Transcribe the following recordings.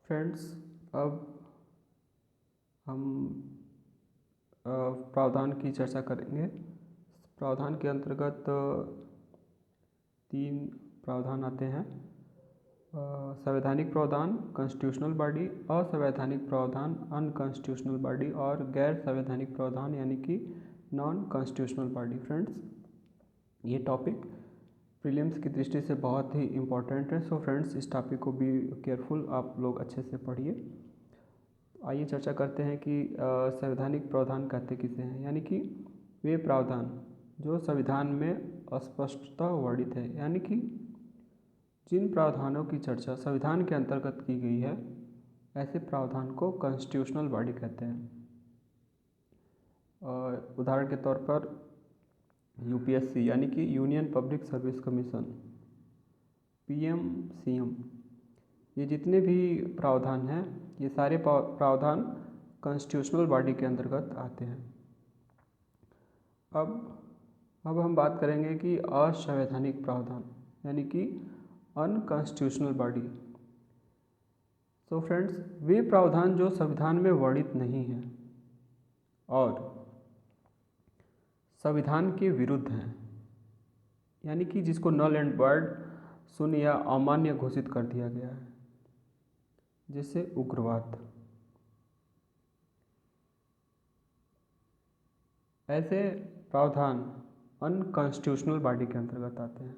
Friends, अब हम प्रावधान की चर्चा करेंगे। प्रावधान के अंतर्गत तीन प्रावधान आते हैं। संवैधानिक प्रावधान कॉन्स्टिट्यूशनल बॉडी, असंवैधानिक प्रावधान अनकॉन्स्टिट्यूशनल बॉडी और गैर संवैधानिक प्रावधान यानी कि नॉन कॉन्स्टिट्यूशनल बॉडी। फ्रेंड्स, ये टॉपिक प्रीलिम्स की दृष्टि से बहुत ही इम्पोर्टेंट है। सो फ्रेंड्स, इस टॉपिक को भी केयरफुल आप लोग अच्छे से पढ़िए। आइए चर्चा करते हैं कि संवैधानिक प्रावधान कहते किसे हैं, यानी कि वे प्रावधान जो संविधान में अस्पष्टता वर्णित है, यानी कि जिन प्रावधानों की चर्चा संविधान के अंतर्गत की गई है, ऐसे प्रावधान को कॉन्स्टिट्यूशनल बॉडी कहते हैं। और उदाहरण के तौर पर यूपीएससी यानी कि union public service commission, PM-CM, ये जितने भी प्रावधान हैं, ये सारे प्रावधान कॉन्स्टिट्यूशनल बॉडी के अंतर्गत आते हैं। अब हम बात करेंगे कि असंवैधानिक प्रावधान यानी कि अनकॉन्स्टिट्यूशनल बॉडी। सो फ्रेंड्स, वे प्रावधान जो संविधान में वर्णित नहीं हैं और संविधान के विरुद्ध हैं, यानी कि जिसको नल एंड वॉइड, शून्य या अमान्य घोषित कर दिया गया है, जैसे उग्रवाद। ऐसे प्रावधान अनकॉन्स्टिट्यूशनल बॉडी के अंतर्गत आते हैं,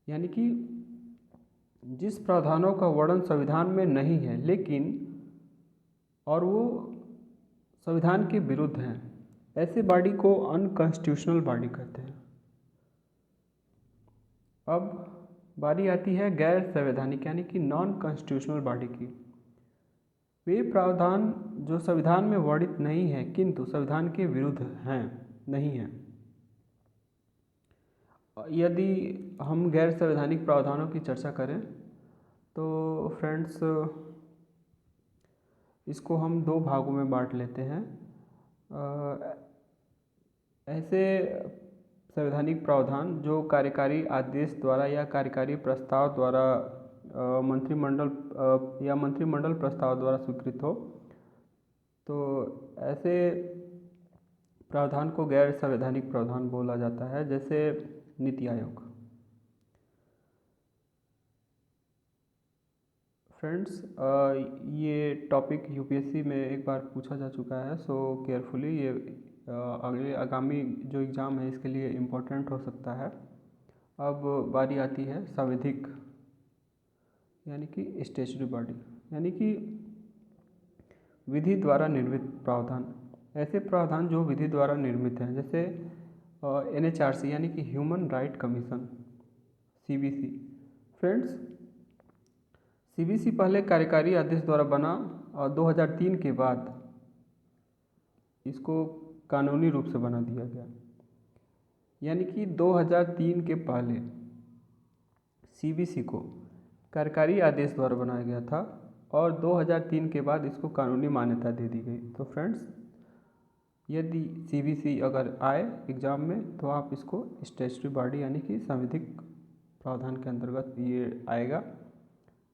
यानी कि जिस प्रावधानों का वर्णन संविधान में नहीं है लेकिन और वो संविधान के विरुद्ध हैं, ऐसे बॉडी को अनकॉन्स्टिट्यूशनल बॉडी कहते हैं। अब बारी आती है गैर संवैधानिक यानी कि नॉन कॉन्स्टिट्यूशनल बॉडी की। वे प्रावधान जो संविधान में वर्णित नहीं है किंतु संविधान के विरुद्ध हैं, नहीं हैं। यदि हम गैर संवैधानिक प्रावधानों की चर्चा करें तो फ्रेंड्स, इसको हम दो भागों में बांट लेते हैं। ऐसे संवैधानिक प्रावधान जो कार्यकारी आदेश द्वारा या कार्यकारी प्रस्ताव द्वारा मंत्रिमंडल प्रस्ताव द्वारा स्वीकृत हो, तो ऐसे प्रावधान को गैर संवैधानिक प्रावधान बोला जाता है, जैसे नीति आयोग। फ्रेंड्स, ये टॉपिक यूपीएससी में एक बार पूछा जा चुका है, सो केयरफुली ये अगले आगामी जो एग्ज़ाम है इसके लिए इम्पोर्टेंट हो सकता है। अब बारी आती है संवैधिक यानी कि स्टैट्यूटरी बॉडी, यानी कि विधि द्वारा निर्मित प्रावधान। ऐसे प्रावधान जो विधि द्वारा निर्मित हैं, जैसे एनएचआरसी यानी कि human right commission, CBC. Friends, CBC पहले कार्यकारी आदेश द्वारा बना और 2003 के बाद इसको कानूनी रूप से बना दिया गया, यानी कि 2003 के पहले सीबीसी को कार्यकारी आदेश द्वारा बनाया गया था और 2003 के बाद इसको कानूनी मान्यता दे दी गई। तो फ्रेंड्स, यदि सीबीसी अगर आए एग्ज़ाम में तो आप इसको स्टैट्यूटरी बॉडी यानी कि संवैधिक प्रावधान के अंतर्गत ये आएगा।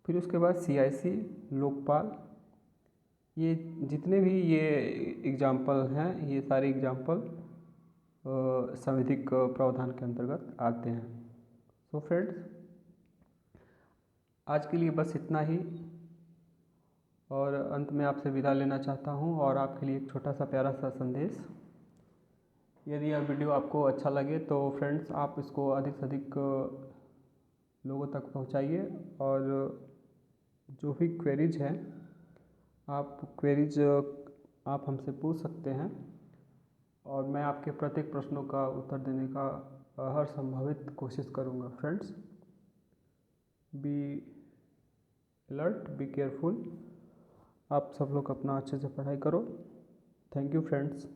फिर उसके बाद सीआईसी, लोकपाल, ये जितने भी ये एग्जाम्पल हैं, ये सारे एग्जाम्पल संवैधिक प्रावधान के अंतर्गत आते हैं। सो फ्रेंड्स, आज के लिए बस इतना ही और अंत में आपसे विदा लेना चाहता हूँ और आपके लिए एक छोटा सा प्यारा सा संदेश। यदि यह वीडियो आपको अच्छा लगे तो फ्रेंड्स, आप इसको अधिक से अधिक लोगों तक पहुँचाइए और जो भी क्वेरीज हैं आप हमसे पूछ सकते हैं और मैं आपके प्रत्येक प्रश्नों का उत्तर देने का हर संभावित कोशिश करूँगा। Friends, be alert, be careful. आप सब लोग अपना अच्छे से पढ़ाई करो। Thank you friends.